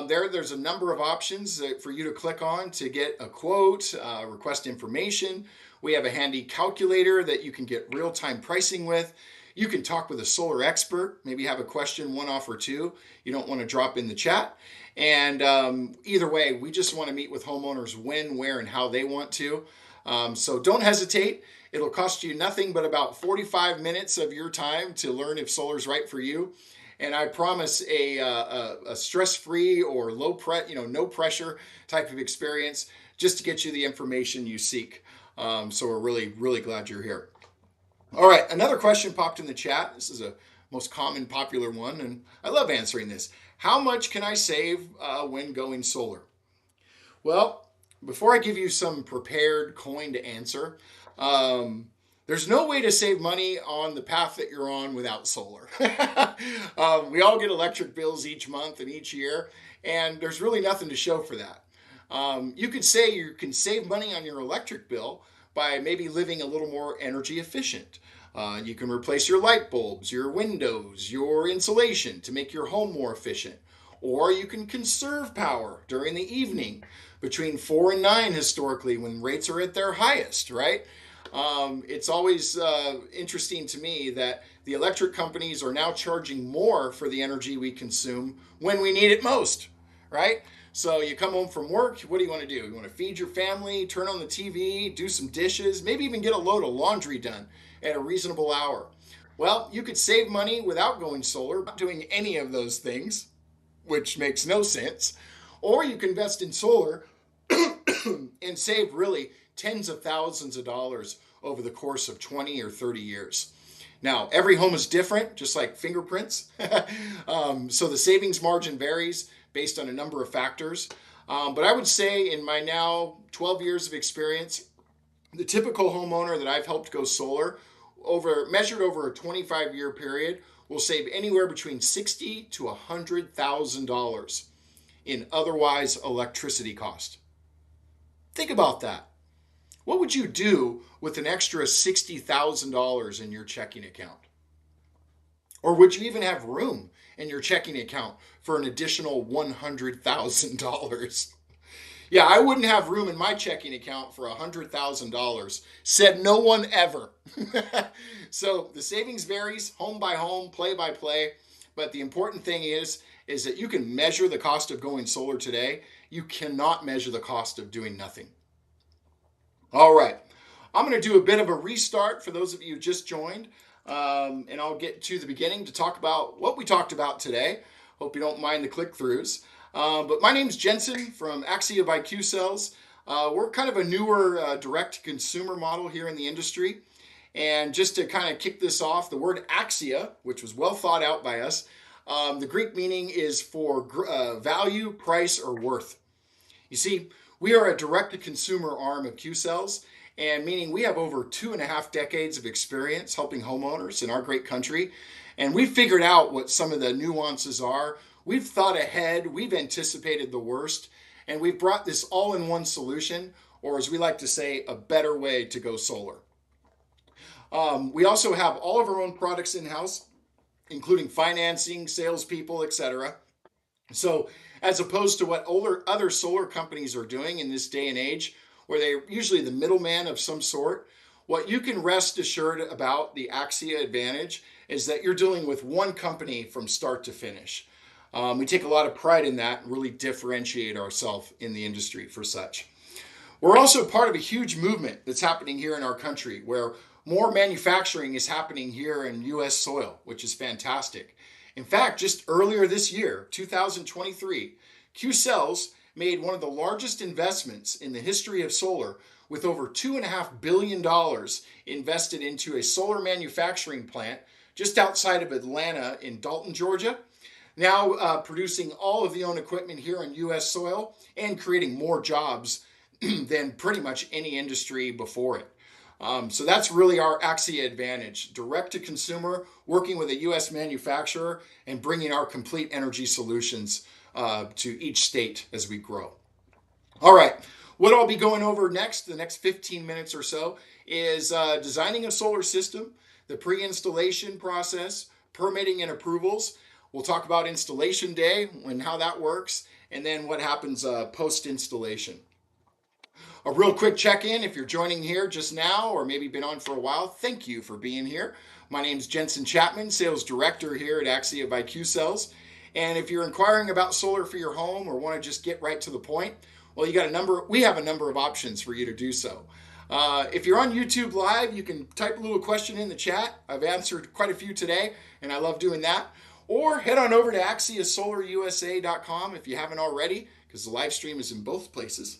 There's a number of options for you to click on to get a quote, request information. We have a handy calculator that you can get real-time pricing with. You can talk with a solar expert, maybe have a question, one off or two you don't want to drop in the chat. And either way, we just want to meet with homeowners when, where, and how they want to. So don't hesitate. It'll cost you nothing but about 45 minutes of your time to learn if solar's right for you. And I promise a stress-free or no pressure type of experience just to get you the information you seek. So we're really, really glad you're here. All right, another question popped in the chat. This is a most common, popular one, and I love answering this. How much can I save when going solar? Well, before I give you some prepared coin to answer, there's no way to save money on the path that you're on without solar. We all get electric bills each month and each year, and there's really nothing to show for that. You could say you can save money on your electric bill by maybe living a little more energy efficient. You can replace your light bulbs, your windows, your insulation to make your home more efficient. Or you can conserve power during the evening between 4 and 9 historically when rates are at their highest, right? It's always interesting to me that the electric companies are now charging more for the energy we consume when we need it most, right? So you come home from work, what do you want to do? You want to feed your family, turn on the TV, do some dishes, maybe even get a load of laundry done at a reasonable hour. Well, you could save money without going solar, not doing any of those things, which makes no sense. Or you can invest in solar and save really tens of thousands of dollars over the course of 20 or 30 years. Now, every home is different, just like fingerprints. So the savings margin varies based on a number of factors. But I would say in my now 12 years of experience, the typical homeowner that I've helped go solar, measured over a 25-year period, will save anywhere between $60,000 to $100,000 in otherwise electricity cost. Think about that. What would you do with an extra $60,000 in your checking account? Or would you even have room in your checking account for an additional $100,000? Yeah, I wouldn't have room in my checking account for $100,000, said no one ever. So the savings varies home by home, play by play. But the important thing is that you can measure the cost of going solar today. You cannot measure the cost of doing nothing. All right, I'm going to do a bit of a restart for those of you who just joined, and I'll get to the beginning to talk about what we talked about today. Hope you don't mind the click-throughs. But my name's Jensen from Axia by Qcells. We're kind of a newer direct-to-consumer model here in the industry. And just to kind of kick this off, the word Axia, which was well thought out by us, the Greek meaning is for value, price, or worth. You see, we are a direct-to-consumer arm of Qcells, and meaning we have over 2.5 decades of experience helping homeowners in our great country. And we've figured out what some of the nuances are. We've thought ahead, we've anticipated the worst, and we've brought this all-in-one solution, or as we like to say, a better way to go solar. We also have all of our own products in-house, including financing, salespeople, etc. So as opposed to what other solar companies are doing in this day and age, where they're usually the middleman of some sort, what you can rest assured about the Axia advantage is that you're dealing with one company from start to finish. We take a lot of pride in that and really differentiate ourselves in the industry for such. We're also part of a huge movement that's happening here in our country where more manufacturing is happening here in U.S. soil, which is fantastic. In fact, just earlier this year, 2023, Qcells made one of the largest investments in the history of solar with over $2.5 billion invested into a solar manufacturing plant just outside of Atlanta in Dalton, Georgia. Now producing all of the own equipment here on U.S. soil and creating more jobs than pretty much any industry before it. So that's really our Axia advantage, direct to consumer, working with a U.S. manufacturer and bringing our complete energy solutions to each state as we grow. All right, what I'll be going over next, the next 15 minutes or so, is designing a solar system, the pre-installation process, permitting and approvals. We'll talk about installation day and how that works, and then what happens post-installation. A real quick check-in, if you're joining here just now or maybe been on for a while, thank you for being here. My name's Jensen Chapman, Sales Director here at Axia by Qcells. And if you're inquiring about solar for your home or want to just get right to the point, well, we have a number of options for you to do so. If you're on YouTube Live, you can type a little question in the chat. I've answered quite a few today, and I love doing that. Or head on over to AxiaSolarUSA.com if you haven't already, because the live stream is in both places.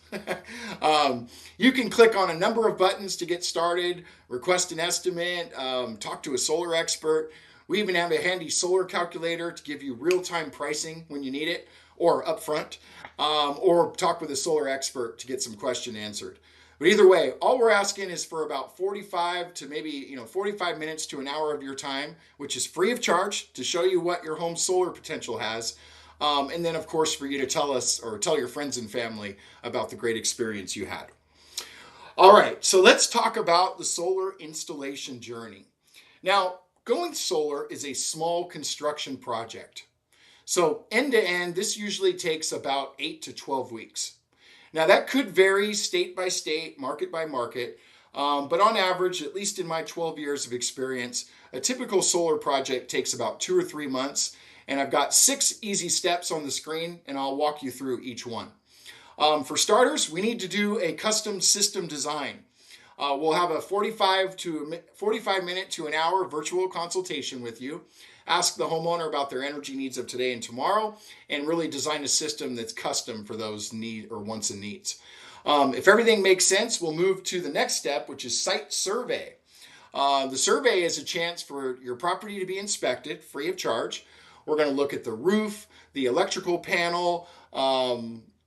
You can click on a number of buttons to get started, request an estimate, talk to a solar expert. We even have a handy solar calculator to give you real-time pricing when you need it, or upfront, or talk with a solar expert to get some question answered. But either way, all we're asking is for about 45 to maybe 45 minutes to an hour of your time, which is free of charge to show you what your home solar potential has. And then, of course, for you to tell us or tell your friends and family about the great experience you had. All right, so let's talk about the solar installation journey. Now, going solar is a small construction project. So end to end, this usually takes about 8 to 12 weeks. Now that could vary state by state, market by market, but on average, at least in my 12 years of experience, a typical solar project takes about 2 or 3 months, and I've got 6 easy steps on the screen, and I'll walk you through each one. For starters, we need to do a custom system design. We'll have a 45 minute to an hour virtual consultation with you. Ask the homeowner about their energy needs of today and tomorrow, and really design a system that's custom for those need or wants and needs. If everything makes sense, we'll move to the next step, which is site survey. The survey is a chance for your property to be inspected free of charge. We're going to look at the roof, the electrical panel,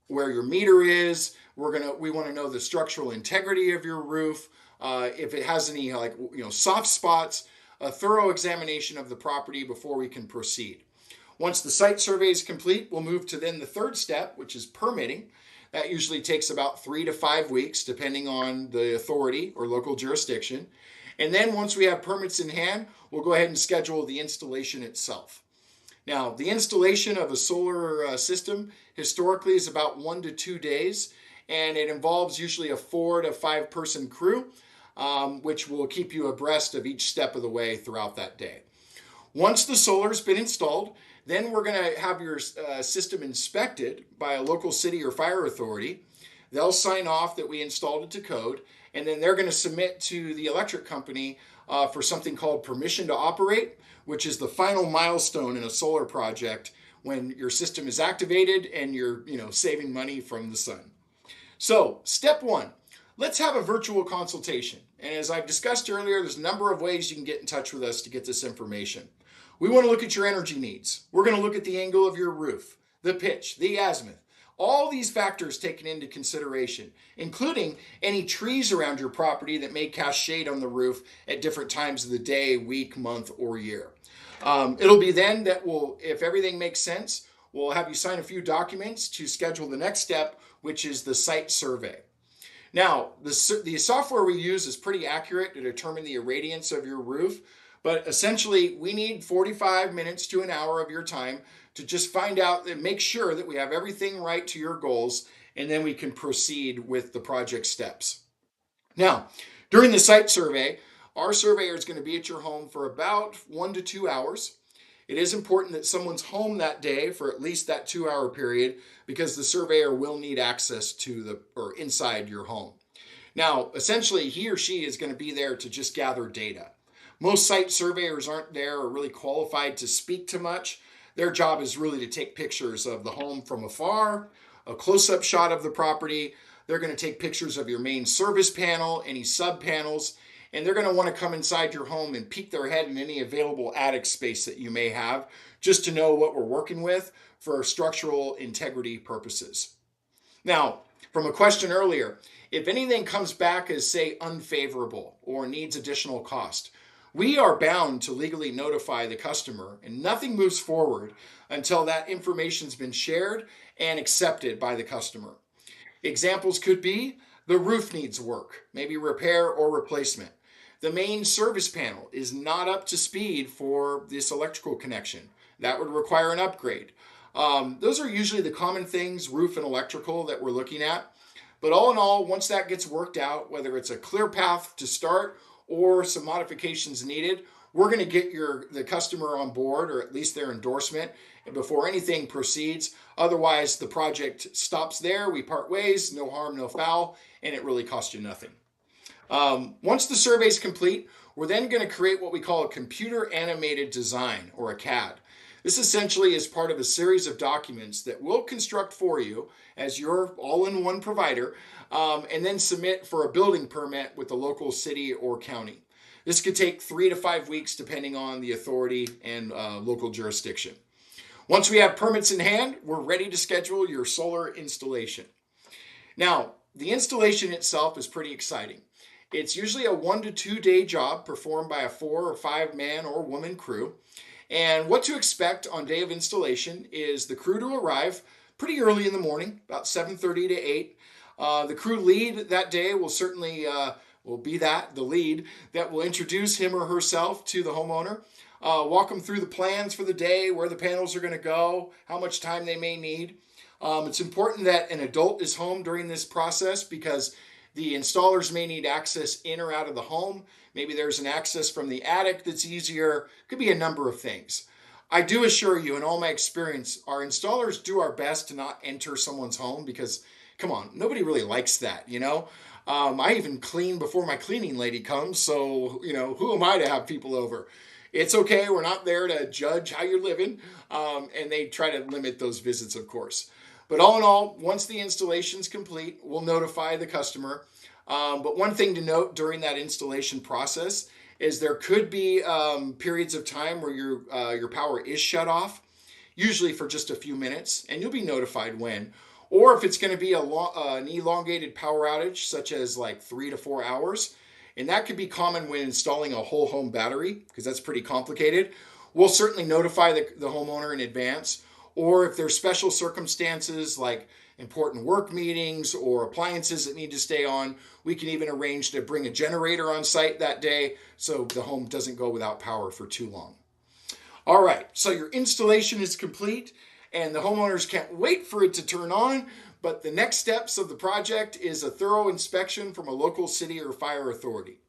where your meter is. We want to know the structural integrity of your roof, if it has any soft spots, a thorough examination of the property before we can proceed. Once the site survey is complete, we'll move to then the third step, which is permitting. That usually takes about 3 to 5 weeks, depending on the authority or local jurisdiction. And then once we have permits in hand, we'll go ahead and schedule the installation itself. Now, the installation of a solar system historically is about 1 to 2 days, and it involves usually a 4 to 5 person crew, which will keep you abreast of each step of the way throughout that day. Once the solar's been installed, then we're going to have your system inspected by a local city or fire authority. They'll sign off that we installed it to code, and then they're going to submit to the electric company for something called permission to operate, which is the final milestone in a solar project when your system is activated and you're saving money from the sun. So step one, let's have a virtual consultation. And as I've discussed earlier, there's a number of ways you can get in touch with us to get this information. We want to look at your energy needs. We're going to look at the angle of your roof, the pitch, the azimuth, all these factors taken into consideration, including any trees around your property that may cast shade on the roof at different times of the day, week, month, or year. It'll be then that if everything makes sense, we'll have you sign a few documents to schedule the next step, which is the site survey. Now, the software we use is pretty accurate to determine the irradiance of your roof, but essentially we need 45 minutes to an hour of your time to just find out and make sure that we have everything right to your goals, and then we can proceed with the project steps. Now, during the site survey, our surveyor is going to be at your home for about 1 to 2 hours. It is important that someone's home that day for at least that 2-hour period, because the surveyor will need access to inside your home. Now, essentially, he or she is going to be there to just gather data. Most site surveyors aren't there or really qualified to speak to much. Their job is really to take pictures of the home from afar, a close-up shot of the property. They're going to take pictures of your main service panel, any sub-panels, and they're going to want to come inside your home and peek their head in any available attic space that you may have, just to know what we're working with for structural integrity purposes. Now, from a question earlier, if anything comes back as, say, unfavorable or needs additional cost, we are bound to legally notify the customer, and nothing moves forward until that information's been shared and accepted by the customer. Examples could be the roof needs work, maybe repair or replacement. The main service panel is not up to speed for this electrical connection. That would require an upgrade. Those are usually the common things, roof and electrical, that we're looking at. But all in all, once that gets worked out, whether it's a clear path to start or some modifications needed, we're going to get the customer on board, or at least their endorsement, before anything proceeds. Otherwise, the project stops there. We part ways, no harm, no foul, and it really costs you nothing. Once the survey is complete, we're then going to create what we call a computer animated design, or a CAD. This essentially is part of a series of documents that we'll construct for you as your all-in-one provider, and then submit for a building permit with the local city or county. This could take 3 to 5 weeks depending on the authority and local jurisdiction. Once we have permits in hand, we're ready to schedule your solar installation. Now, the installation itself is pretty exciting. It's usually a 1 to 2 day job performed by a 4 or 5 man or woman crew. And what to expect on day of installation is the crew to arrive pretty early in the morning, about 7:30 to 8. The crew lead that day will certainly be the lead that will introduce him or herself to the homeowner, walk them through the plans for the day, where the panels are going to go, how much time they may need. It's important that an adult is home during this process, because the installers may need access in or out of the home. Maybe there's an access from the attic that's easier. Could be a number of things. I do assure you, in all my experience, our installers do our best to not enter someone's home because, come on, nobody really likes that, you know? I even clean before my cleaning lady comes, so, you know, who am I to have people over? It's okay, we're not there to judge how you're living, and they try to limit those visits, of course. But all in all, once the installation's complete, we'll notify the customer. But one thing to note during that installation process is there could be periods of time where your power is shut off, usually for just a few minutes, and you'll be notified when. Or if it's going to be an elongated power outage, such as like 3 to 4 hours, and that could be common when installing a whole home battery because that's pretty complicated. We'll certainly notify the homeowner in advance. Or if there's special circumstances like important work meetings or appliances that need to stay on, we can even arrange to bring a generator on site that day so the home doesn't go without power for too long. All right, so your installation is complete and the homeowners can't wait for it to turn on, but the next steps of the project is a thorough inspection from a local city or fire authority.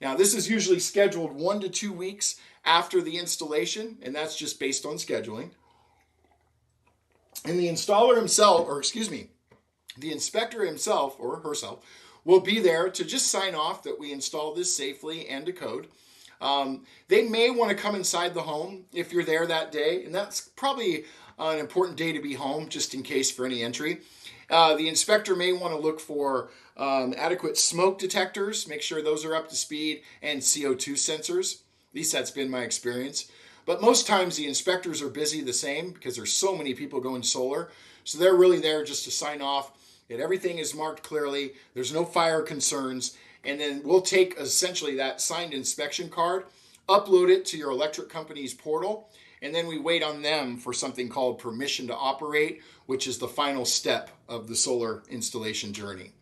Now, this is usually scheduled 1 to 2 weeks after the installation, and that's just based on scheduling. And the installer himself, or excuse me, the inspector himself or herself will be there to just sign off that we installed this safely and to code. They may want to come inside the home if you're there that day, and that's probably an important day to be home just in case for any entry. The inspector may want to look for adequate smoke detectors, make sure those are up to speed, and CO2 sensors. At least that's been my experience. But most times the inspectors are busy the same because there's so many people going solar. So they're really there just to sign off that everything is marked clearly, there's no fire concerns, and then we'll take essentially that signed inspection card, upload it to your electric company's portal, and then we wait on them for something called permission to operate, which is the final step of the solar installation journey.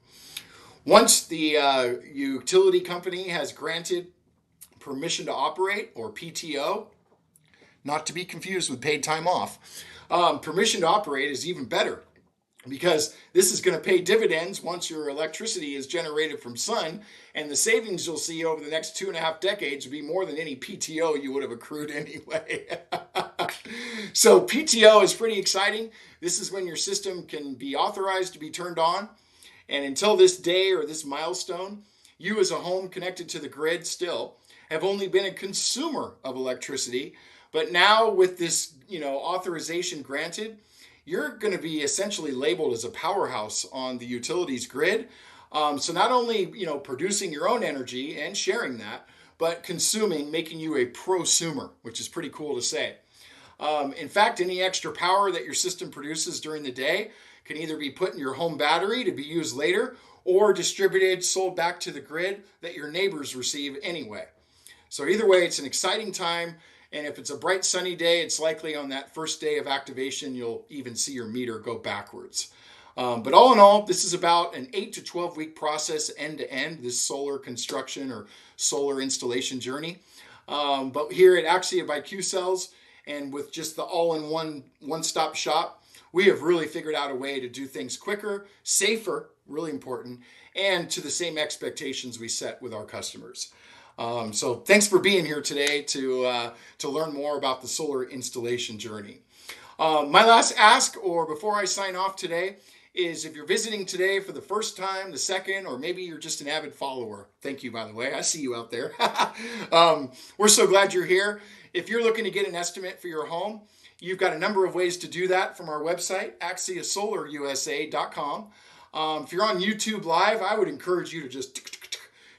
Once the utility company has granted permission to operate, or PTO, not to be confused with paid time off, permission to operate is even better because this is going to pay dividends once your electricity is generated from sun, and the savings you'll see over the next 2.5 decades will be more than any PTO you would have accrued anyway. So PTO is pretty exciting. This is when your system can be authorized to be turned on, and until this day or this milestone, you as a home connected to the grid still have only been a consumer of electricity. But now with this, authorization granted, you're going to be essentially labeled as a powerhouse on the utilities grid. So not only, producing your own energy and sharing that, but consuming, making you a prosumer, which is pretty cool to say. In fact, any extra power that your system produces during the day can either be put in your home battery to be used later or distributed, sold back to the grid that your neighbors receive anyway. So either way, it's an exciting time. And if it's a bright sunny day, it's likely on that first day of activation, you'll even see your meter go backwards. But all in all, this is about an 8 to 12 week process end to end, this solar construction or solar installation journey. But here at Axia by Qcells, and with just the all-in-one one-stop shop, we have really figured out a way to do things quicker, safer, really important, and to the same expectations we set with our customers. So thanks for being here today to learn more about the solar installation journey. My last ask, or before I sign off today, is if you're visiting today for the first time, the second, or maybe you're just an avid follower. Thank you, by the way. I see you out there. We're so glad you're here. If you're looking to get an estimate for your home, you've got a number of ways to do that from our website, axiasolarusa.com. If you're on YouTube Live, I would encourage you to just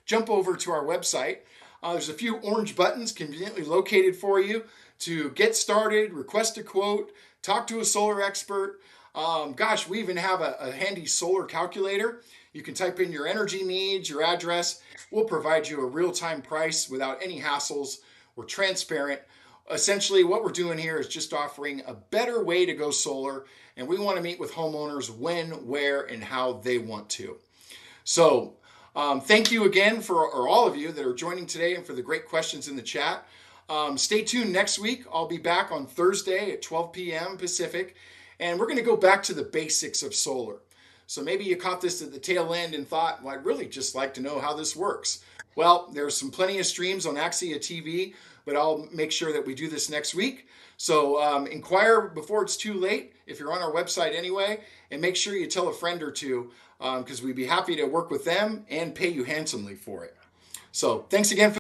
jump over to our website. There's a few orange buttons conveniently located for you to get started, request a quote, talk to a solar expert. We even have a handy solar calculator. You can type in your energy needs, your address. We'll provide you a real-time price without any hassles. We're transparent. Essentially, what we're doing here is just offering a better way to go solar, and we want to meet with homeowners when, where, and how they want to. So, thank you again for all of you that are joining today and for the great questions in the chat. Stay tuned next week. I'll be back on Thursday at 12 p.m. Pacific, and we're going to go back to the basics of solar. So maybe you caught this at the tail end and thought, well, I'd really just like to know how this works. Well, there's some plenty of streams on Axia TV, but I'll make sure that we do this next week. So inquire before it's too late if you're on our website anyway, and make sure you tell a friend or two because we'd be happy to work with them and pay you handsomely for it. So thanks again for